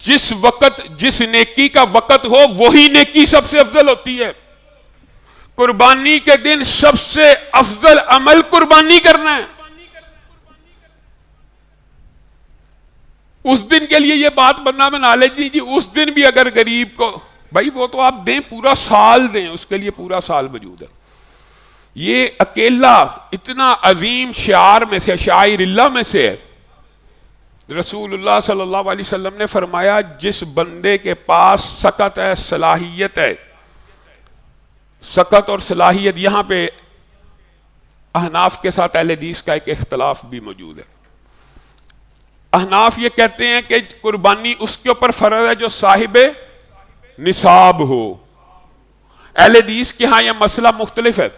جس وقت جس نیکی کا وقت ہو وہی نیکی سب سے افضل ہوتی ہے. قربانی کے دن سب سے افضل عمل قربانی کرنا ہے. اس دن کے لیے یہ بات بنا لیجیے جی اس دن بھی اگر غریب کو بھائی وہ تو آپ دیں پورا سال دیں, اس کے لیے پورا سال موجود ہے. یہ اکیلا اتنا عظیم شعار میں سے شاعر اللہ میں سے ہے. رسول اللہ صلی اللہ علیہ وسلم نے فرمایا جس بندے کے پاس سکت ہے, صلاحیت ہے, سکت اور صلاحیت, یہاں پہ احناف کے ساتھ اہل حدیث کا ایک اختلاف بھی موجود ہے. احناف یہ کہتے ہیں کہ قربانی اس کے اوپر فرض ہے جو صاحب نصاب ہو. اہل حدیث کے ہاں یہ مسئلہ مختلف ہے.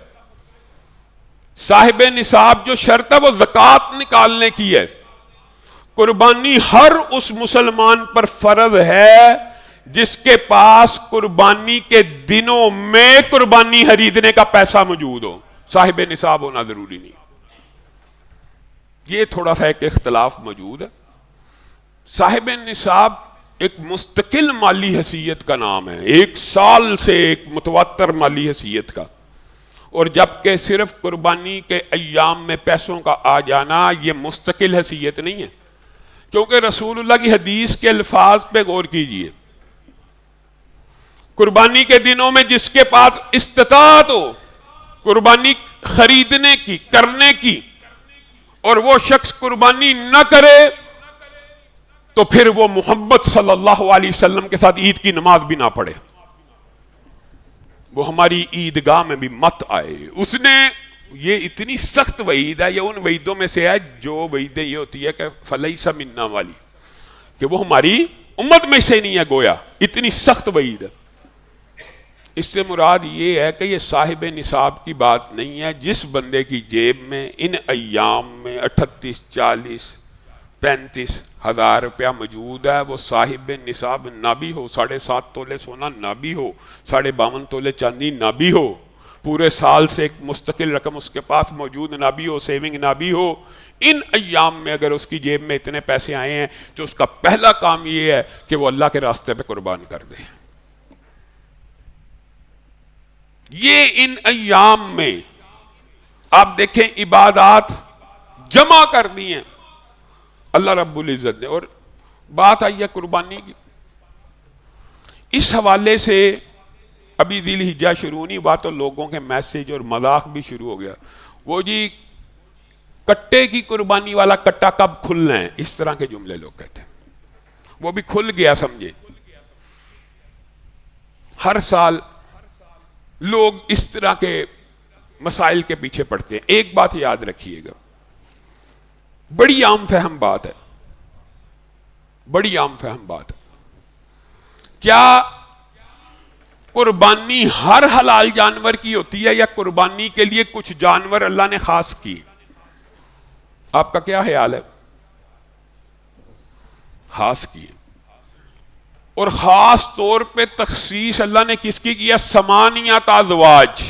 صاحب نصاب جو شرط ہے وہ زکوٰۃ نکالنے کی ہے. قربانی ہر اس مسلمان پر فرض ہے جس کے پاس قربانی کے دنوں میں قربانی خریدنے کا پیسہ موجود ہو. صاحب نصاب ہونا ضروری نہیں. یہ تھوڑا سا ایک اختلاف موجود ہے. صاحب نصاب ایک مستقل مالی حیثیت کا نام ہے, ایک سال سے ایک متواتر مالی حیثیت کا. اور جبکہ صرف قربانی کے ایام میں پیسوں کا آ جانا یہ مستقل حیثیت نہیں ہے, کیونکہ رسول اللہ کی حدیث کے الفاظ پہ غور کیجئے. قربانی کے دنوں میں جس کے پاس استطاعت ہو قربانی خریدنے کی, کرنے کی, اور وہ شخص قربانی نہ کرے تو پھر وہ محمد صلی اللہ علیہ وسلم کے ساتھ عید کی نماز بھی نہ پڑھے, وہ ہماری عیدگاہ میں بھی مت آئے. اس نے یہ اتنی سخت وعید ہے, یہ ان وعیدوں میں سے ہے جو وعیدیں یہ ہوتی ہے کہ فلیس منا والی, کہ وہ ہماری امت میں سے نہیں ہے, گویا اتنی سخت وعید ہے. اس سے مراد یہ ہے کہ یہ صاحب نصاب کی بات نہیں ہے. جس بندے کی جیب میں ان ایام میں 38, 40, 35 ہزار روپیہ موجود ہے وہ صاحب نصاب نہ بھی ہو, 7.5 تولے سونا نہ بھی ہو, 52.5 تولے چاندی نہ بھی ہو, پورے سال سے ایک مستقل رقم اس کے پاس موجود نہ بھی ہو, سیونگ نہ بھی ہو, ان ایام میں اگر اس کی جیب میں اتنے پیسے آئے ہیں تو اس کا پہلا کام یہ ہے کہ وہ اللہ کے راستے پہ قربان کر دے. یہ ان ایام میں آپ دیکھیں عبادات جمع کر دی ہیں اللہ رب العزت نے. اور بات آئی ہے قربانی کی, اس حوالے سے ابھی ذی الحجہ شروع نہیں ہوا تو لوگوں کے میسج اور مذاق بھی شروع ہو گیا. وہ جی کٹے کی قربانی والا کٹا کب کھلنا ہے, اس طرح کے جملے لوگ کہتے ہیں. وہ بھی کھل گیا سمجھے. ہر سال لوگ اس طرح کے مسائل کے پیچھے پڑتے ہیں. ایک بات یاد رکھیے گا, بڑی عام فہم بات ہے, بڑی عام فہم بات ہے. کیا قربانی ہر حلال جانور کی ہوتی ہے یا قربانی کے لیے کچھ جانور اللہ نے خاص کی؟ آپ کا کیا خیال ہے؟ خاص کی, اور خاص طور پہ تخصیص اللہ نے کس کی کیا؟ 8 ازواج,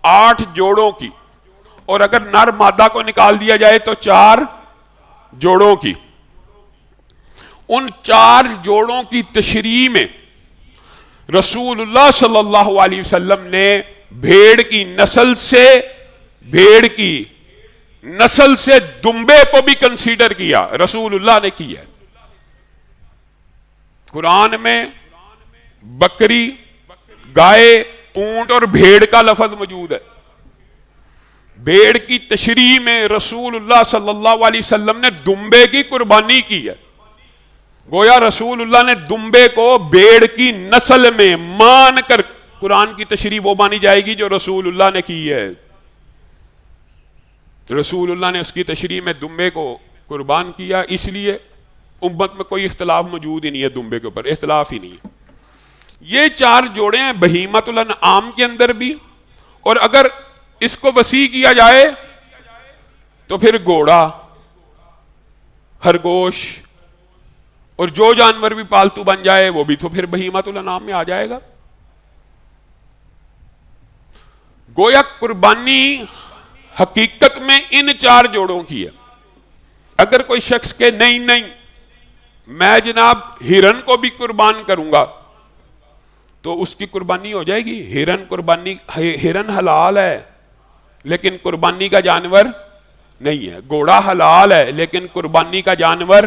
8 جوڑوں کی. اور اگر نر مادہ کو نکال دیا جائے تو 4 جوڑوں کی. ان 4 جوڑوں کی تشریح میں رسول اللہ صلی اللہ علیہ وسلم نے بھیڑ کی نسل سے دمبے کو بھی کنسیڈر کیا. رسول اللہ نے کیا. قرآن میں بکری, گائے, اونٹ اور بھیڑ کا لفظ موجود ہے. بھیڑ کی تشریح میں رسول اللہ صلی اللہ علیہ وسلم نے دمبے کی قربانی کی ہے. گویا رسول اللہ نے دمبے کو بھیڑ کی نسل میں مان کر قرآن کی تشریح وہ مانی جائے گی جو رسول اللہ نے کی ہے. رسول اللہ نے اس کی تشریح میں دمبے کو قربان کیا, اس لیے امت میں کوئی اختلاف موجود ہی نہیں ہے, دمبے کے اوپر اختلاف ہی نہیں ہے. یہ 4 جوڑے ہیں بہیمۃ الانعام کے اندر بھی, اور اگر اس کو وسیع کیا جائے تو پھر گھوڑا, خرگوش اور جو جانور بھی پالتو بن جائے وہ بھی تو پھر بہیمۃ الانعام میں آ جائے گا. گویا قربانی حقیقت میں ان 4 جوڑوں کی ہے. اگر کوئی شخص کہ نہیں میں جناب ہرن کو بھی قربان کروں گا تو اس کی قربانی ہو جائے گی؟ ہرن حلال ہے لیکن قربانی کا جانور نہیں ہے. گھوڑا حلال ہے لیکن قربانی کا جانور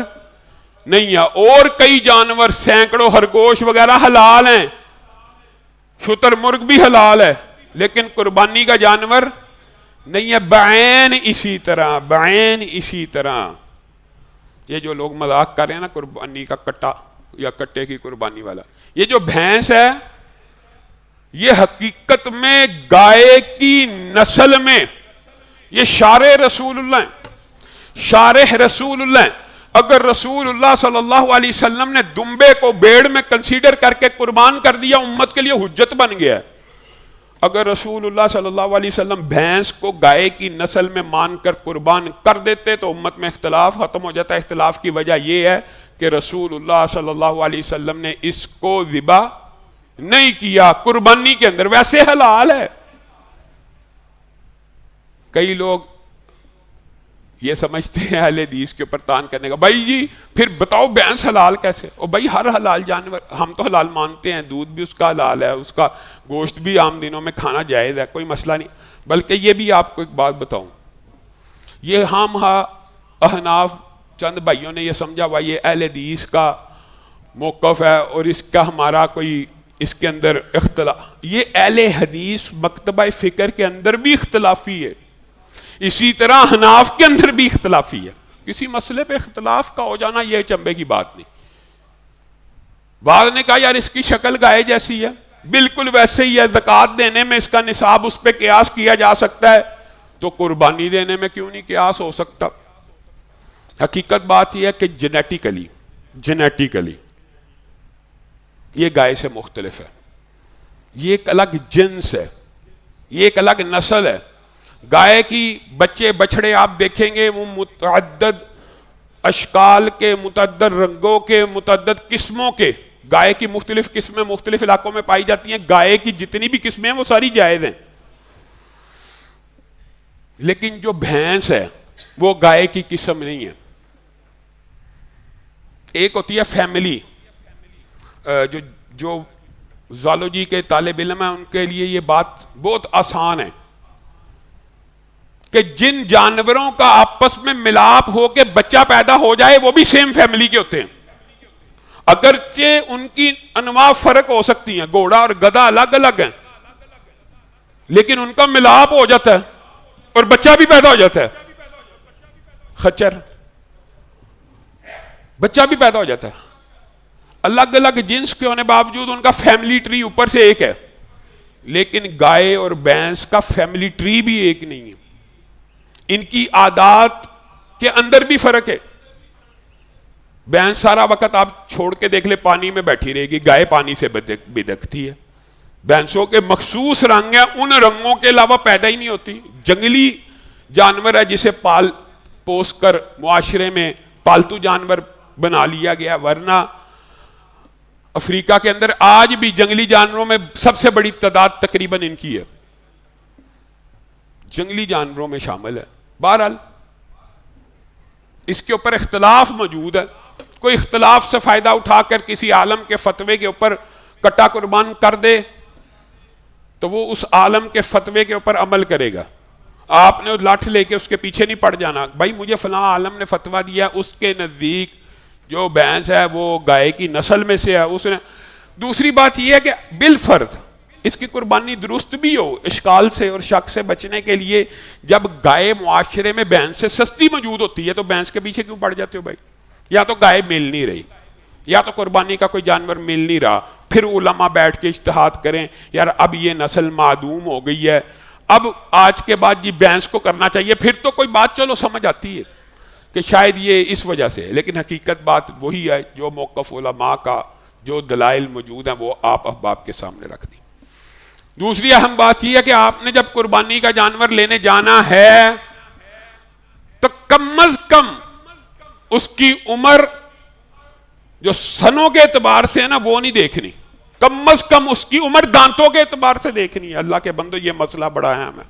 نہیں ہے. اور کئی جانور سینکڑوں خرگوش وغیرہ حلال ہیں. شتر مرغ بھی حلال ہے لیکن قربانی کا جانور نہیں ہے. بعین اسی طرح یہ جو لوگ مذاق کر رہے ہیں نا قربانی کا کٹا یا کٹے کی قربانی والا، یہ جو بھینس ہے یہ حقیقت میں گائے کی نسل میں یہ شارع رسول اللہ ہیں، شارح رسول اللہ ہیں. اگر رسول اللہ صلی اللہ علیہ وسلم نے دمبے کو بیڑ میں کنسیڈر کر کے قربان کر دیا امت کے لیے حجت بن گیا ہے. اگر رسول اللہ صلی اللہ علیہ وسلم بھینس کو گائے کی نسل میں مان کر قربان کر دیتے تو امت میں اختلاف ختم ہو جاتا ہے. اختلاف کی وجہ یہ ہے کہ رسول اللہ صلی اللہ علیہ وسلم نے اس کو ذبح نہیں کیا قربانی کے اندر، ویسے حلال ہے. کئی لوگ یہ سمجھتے ہیں اہل حدیث کے اوپر تان کرنے کا، بھائی جی پھر بتاؤ بھینس حلال کیسے؟ اور بھائی ہر حلال جانور ہم تو حلال مانتے ہیں، دودھ بھی اس کا حلال ہے، اس کا گوشت بھی عام دنوں میں کھانا جائز ہے، کوئی مسئلہ نہیں. بلکہ یہ بھی آپ کو ایک بات بتاؤں، یہ ہم احناف چند بھائیوں نے یہ سمجھا ہوا یہ اہل حدیث کا موقف ہے اور اس کا ہمارا کوئی اس کے اندر اختلاف، یہ اہل حدیث مکتبہ فکر کے اندر بھی اختلافی ہے، اسی طرح احناف کے اندر بھی اختلافی ہے. کسی مسئلے پہ اختلاف کا ہو جانا یہ چمبے کی بات نہیں. بعض نے کہا یار اس کی شکل گائے جیسی ہے، بالکل ویسے ہی ہے، زکوٰۃ دینے میں اس کا نصاب اس پہ قیاس کیا جا سکتا ہے تو قربانی دینے میں کیوں نہیں قیاس ہو سکتا؟ حقیقت بات یہ ہے کہ جینیٹیکلی یہ گائے سے مختلف ہے، یہ ایک الگ جنس ہے، یہ ایک الگ نسل ہے. گائے کی بچے بچڑے آپ دیکھیں گے وہ متعدد اشکال کے، متعدد رنگوں کے، متعدد قسموں کے، گائے کی مختلف قسمیں مختلف علاقوں میں پائی جاتی ہیں. گائے کی جتنی بھی قسمیں ہیں وہ ساری جائز ہیں. لیکن جو بھینس ہے وہ گائے کی قسم نہیں ہے. ایک ہوتی ہے فیملی، جو زالوجی کے طالب علم ہیں ان کے لیے یہ بات بہت آسان ہے کہ جن جانوروں کا آپس میں ملاپ ہو کے بچہ پیدا ہو جائے وہ بھی سیم فیملی کے ہوتے ہیں، اگرچہ ان کی انواع فرق ہو سکتی ہیں، گھوڑا اور گدھا الگ الگ ہیں لیکن ان کا ملاپ ہو جاتا ہے اور بچہ بھی پیدا ہو جاتا ہے. خچر بچہ بھی پیدا ہو جاتا ہے. الگ الگ جنس کے ہونے باوجود ان کا فیملی ٹری اوپر سے ایک ہے، لیکن گائے اور بھینس کا فیملی ٹری بھی ایک نہیں ہے. ان کی عادات کے اندر بھی فرق ہے. بھینس سارا وقت آپ چھوڑ کے دیکھ لے پانی میں بیٹھی رہے گی، گائے پانی سے بدکتی ہے. بھینسوں کے مخصوص رنگ ہیں، ان رنگوں کے علاوہ پیدا ہی نہیں ہوتی. جنگلی جانور ہے جسے پال پوس کر معاشرے میں پالتو جانور بنا لیا گیا، ورنہ افریقہ کے اندر آج بھی جنگلی جانوروں میں سب سے بڑی تعداد تقریباً ان کی ہے، جنگلی جانوروں میں شامل ہے. بہرحال اس کے اوپر اختلاف موجود ہے. کوئی اختلاف سے فائدہ اٹھا کر کسی عالم کے فتوے کے اوپر کٹا قربان کر دے تو وہ اس عالم کے فتوے کے اوپر عمل کرے گا. آپ نے لاٹھ لے کے اس کے پیچھے نہیں پڑ جانا، بھائی مجھے فلاں عالم نے فتویٰ دیا، اس کے نزدیک جو بھینس ہے وہ گائے کی نسل میں سے ہے، اس نے. دوسری بات یہ ہے کہ بالفرض اس کی قربانی درست بھی ہو، اشکال سے اور شک سے بچنے کے لیے جب گائے معاشرے میں بھینس سے سستی موجود ہوتی ہے تو بھینس کے پیچھے کیوں پڑ جاتے ہو بھائی؟ یا تو گائے مل نہیں رہی، یا تو قربانی کا کوئی جانور مل نہیں رہا، پھر علماء بیٹھ کے اجتہاد کریں یار اب یہ نسل معدوم ہو گئی ہے، اب آج کے بعد جی بھینس کو کرنا چاہیے، پھر تو کوئی بات چلو سمجھ آتی ہے کہ شاید یہ اس وجہ سے ہے. لیکن حقیقت بات وہی ہے جو موقف علماء کا، جو دلائل موجود ہیں وہ آپ احباب کے سامنے رکھ دی. دوسری اہم بات یہ ہے کہ آپ نے جب قربانی کا جانور لینے جانا ہے تو کم از کم اس کی عمر جو سنوں کے اعتبار سے ہے نا وہ نہیں دیکھنی، کم از کم اس کی عمر دانتوں کے اعتبار سے دیکھنی ہے. اللہ کے بندو یہ مسئلہ بڑا اہم ہے.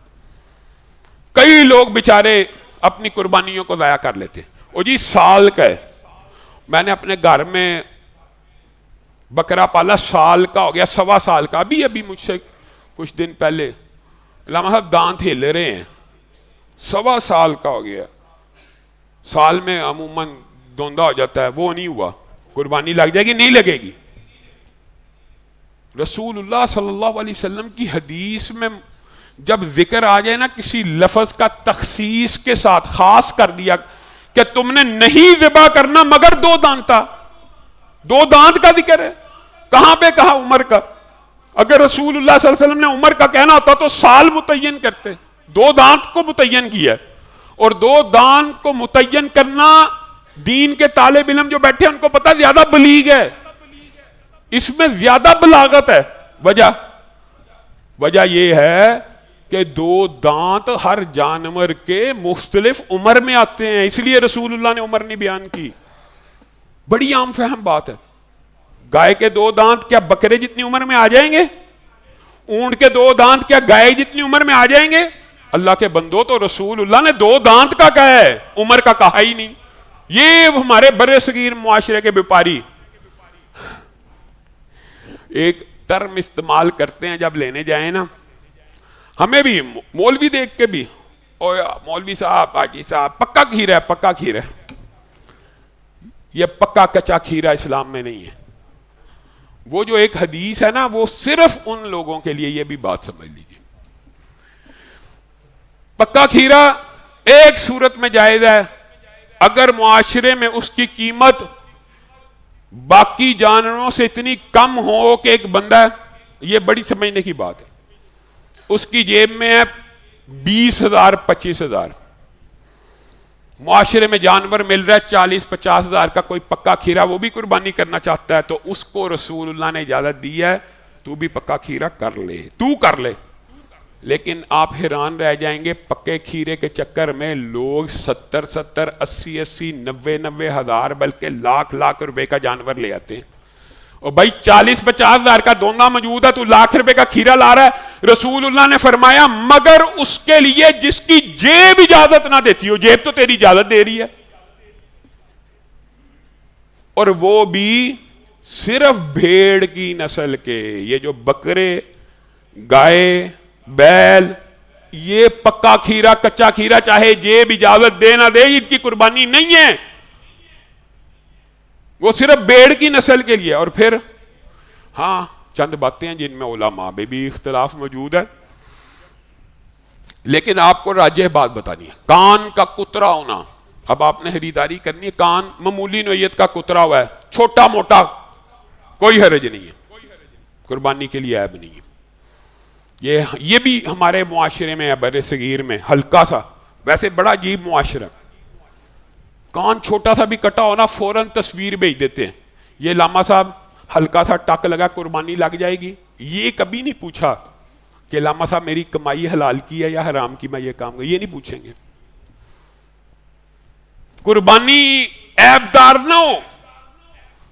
کئی لوگ بیچارے اپنی قربانیوں کو ضائع کر لیتے، اور جی سال کا ہے میں نے اپنے گھر میں بکرا پالا، سال کا ہو گیا، 1.25 سال کا، ابھی مجھ سے کچھ دن پہلے علامہ صاحب دانت ہل رہے ہیں، 1.25 سال کا ہو گیا. سال میں عموماً دوندا ہو جاتا ہے، وہ نہیں ہوا. قربانی لگ جائے گی؟ نہیں لگے گی. رسول اللہ صلی اللہ علیہ وسلم کی حدیث میں جب ذکر آ جائے نا کسی لفظ کا تخصیص کے ساتھ خاص کر دیا کہ تم نے نہیں ذبح کرنا مگر 2 دانتا، 2 دانت کا ذکر ہے. کہاں پہ کہا؟ عمر کا. اگر رسول اللہ صلی اللہ علیہ وسلم نے عمر کا کہنا ہوتا تو سال متعین کرتے. 2 دانت کو متعین کیا، اور 2 دانت کو متعین کرنا دین کے طالب علم جو بیٹھے ان کو پتا زیادہ بلیغ ہے، اس میں زیادہ بلاغت ہے. وجہ یہ ہے کہ 2 دانت ہر جانور کے مختلف عمر میں آتے ہیں، اس لیے رسول اللہ نے عمر نہیں بیان کی. بڑی عام فہم بات ہے. گائے کے 2 دانت کیا بکرے جتنی عمر میں آ جائیں گے؟ اونٹ کے 2 دانت کیا گائے جتنی عمر میں آ جائیں گے؟ اللہ کے بندو، تو رسول اللہ نے 2 دانت کا کہا ہے، عمر کا کہا ہی نہیں. یہ ہمارے بر صغیر معاشرے کے بیپاری ایک ٹرم استعمال کرتے ہیں جب لینے جائیں نا، ہمیں بھی مولوی دیکھ کے بھی، او مولوی صاحب، حاجی صاحب، پکا کھیرا ہے، پکا کھیرا ہے. یہ پکا کچا کھیرا اسلام میں نہیں ہے. وہ جو ایک حدیث ہے نا، وہ صرف ان لوگوں کے لیے، یہ بھی بات سمجھ لیجیے. پکا کھیرا ایک صورت میں جائز ہے، اگر معاشرے میں اس کی قیمت باقی جانوروں سے اتنی کم ہو کہ ایک بندہ ہے، یہ بڑی سمجھنے کی بات ہے، اس کی جیب میں ہے 20,000 25,000، معاشرے میں جانور مل رہا ہے 40-50,000 کا، کوئی پکا کھیرا وہ بھی قربانی کرنا چاہتا ہے، تو اس کو رسول اللہ نے اجازت دی ہے تو بھی پکا کھیرا کر لے، تو کر لے. لیکن آپ حیران رہ جائیں گے، پکے کھیرے کے چکر میں لوگ 70 80 90 ہزار بلکہ لاکھ روپے کا جانور لے آتے ہیں. اور بھائی 40-50,000 کا دونہ موجود ہے، تو ₹1,00,000 کا کھیرا لا رہا ہے. رسول اللہ نے فرمایا مگر اس کے لیے جس کی جیب اجازت نہ دیتی ہو. جیب تو تیری اجازت دے رہی ہے، اور وہ بھی صرف بھیڑ کی نسل کے. یہ جو بکرے، گائے، بیل، یہ پکا کھیرا کچا کھیرا چاہے جیب اجازت دے نہ دے، ان کی قربانی نہیں ہے، وہ صرف بھیڑ کی نسل کے لیے. اور پھر ہاں چند باتیں ہیں جن میں علماء میں بھی اختلاف موجود ہے، لیکن آپ کو راجح بات بتانی ہے. کان کا کترا ہونا، اب آپ نے خریداری کرنی ہے، کان معمولی نوعیت کا کترا ہوا ہے، چھوٹا موٹا کوئی حرج نہیں ہے، قربانی کے لیے عیب نہیں ہے. یہ بھی ہمارے معاشرے میں ہے، بر صغیر میں ہلکا سا، ویسے بڑا عجیب معاشرہ. کان چھوٹا سا بھی کٹا ہونا فوراً تصویر بھیج دیتے ہیں، یہ لاما صاحب ہلکا سا ٹک لگا، قربانی لگ جائے گی. یہ کبھی نہیں پوچھا کہ لاما صاحب میری کمائی حلال کی ہے یا حرام کی، میں یہ کام یہ نہیں پوچھیں گے. قربانی عیب دار نہ ہو،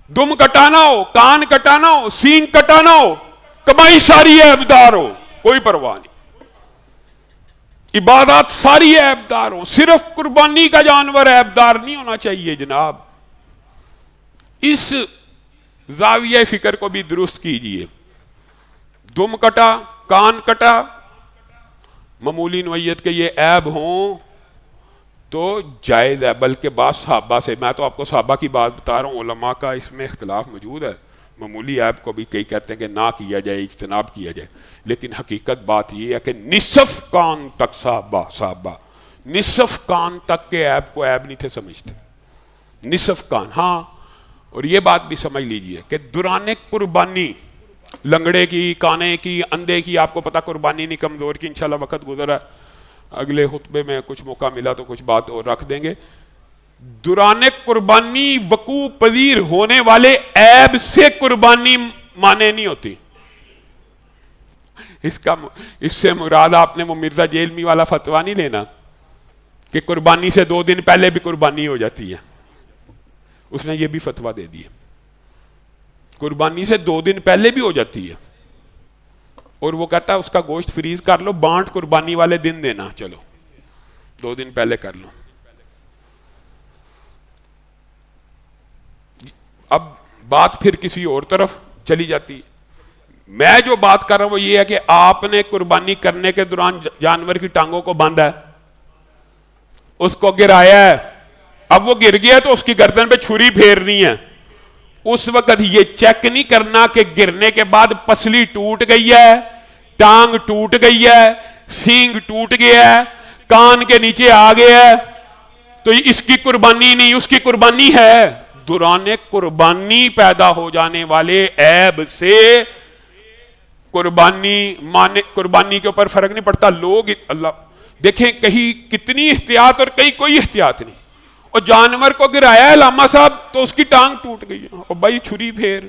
دم کٹانا ہو، کان کٹانا ہو، سینگ کٹانا ہو، کمائی ساری عیب دار ہو، کوئی پرواہ نہیں. عبادات ساری عیب دار ہو، صرف قربانی کا جانور عیب دار نہیں ہونا چاہیے. جناب اس زاویہ فکر کو بھی درست کیجئے. دم کٹا، کان کٹا، معمولی نوعیت کے یہ عیب ہوں تو جائز ہے. بلکہ بعض صحابہ سے، میں تو آپ کو صحابہ کی بات بتا رہا ہوں، علماء کا اس میں اختلاف موجود ہے. معمولی عیب کو بھی کئی کہتے ہیں کہ نہ کیا جائے، اجتناب کیا جائے، لیکن حقیقت بات یہ ہے کہ نصف کان تک صحابہ نصف کان تک کے عیب کو عیب نہیں تھے سمجھتے. نصف کان. ہاں، اور یہ بات بھی سمجھ لیجئے کہ دوران قربانی لنگڑے کی، کانے کی، اندھے کی، آپ کو پتہ قربانی نہیں، کمزور کی، انشاءاللہ وقت گزرا، اگلے خطبے میں کچھ موقع ملا تو کچھ بات اور رکھ دیں گے. دوران قربانی وقوع پذیر ہونے والے عیب سے قربانی مانے نہیں ہوتی. اس سے مراد آپ نے وہ مرزا جیلمی والا فتویٰ نہیں لینا کہ قربانی سے 2 دن پہلے بھی قربانی ہو جاتی ہے. اس نے یہ بھی فتویٰ دے دیا، قربانی سے 2 دن پہلے بھی ہو جاتی ہے، اور وہ کہتا ہے اس کا گوشت فریز کر لو، بانٹ قربانی والے دن دینا، چلو 2 دن پہلے کر لو. اب بات پھر کسی اور طرف چلی جاتی ہے. میں جو بات کر رہا ہوں وہ یہ ہے کہ آپ نے قربانی کرنے کے دوران جانور کی ٹانگوں کو باندھا ہے, اس کو گرایا ہے, اب وہ گر گیا تو اس کی گردن پہ چھری پھیرنی ہے. اس وقت یہ چیک نہیں کرنا کہ گرنے کے بعد پسلی ٹوٹ گئی ہے, ٹانگ ٹوٹ گئی ہے, سینگ ٹوٹ گیا ہے, کان کے نیچے آ گیا ہے, تو اس کی قربانی نہیں, اس کی قربانی ہے. دوران قربانی پیدا ہو جانے والے عیب سے قربانی کے اوپر فرق نہیں پڑتا. لوگ اللہ دیکھیں کہیں کتنی احتیاط اور کہیں کوئی احتیاط نہیں. اور جانور کو گرایا ہے علامہ صاحب تو اس کی ٹانگ ٹوٹ گئی, اور بھائی چھری پھیر,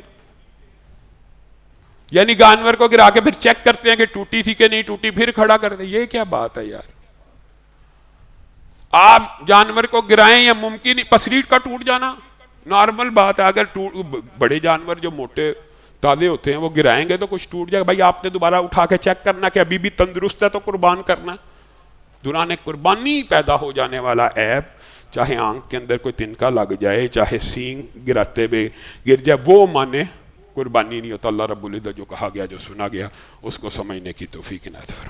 یعنی جانور کو گرا کے پھر چیک کرتے ہیں کہ ٹوٹی تھی کہ نہیں ٹوٹی, پھر کھڑا کر دیں. یہ کیا بات ہے یار, آپ جانور کو گرائیں یا ممکن پسلی کا ٹوٹ جانا نارمل بات ہے. اگر بڑے جانور جو موٹے تازے ہوتے ہیں وہ گرائیں گے تو کچھ ٹوٹ جائے گا, بھائی آپ نے دوبارہ اٹھا کے چیک کرنا کہ ابھی بھی تندرست ہے تو قربان کرنا. دوران قربانی پیدا ہو جانے والا عیب, چاہے آنکھ کے اندر کوئی تنکا لگ جائے, چاہے سینگ گراتے ہوئے گر جائے, وہ مانے قربانی نہیں ہوتا. اللہ رب العزت جو کہا گیا جو سنا گیا اس کو سمجھنے کی توفیق عنایت فرمائے.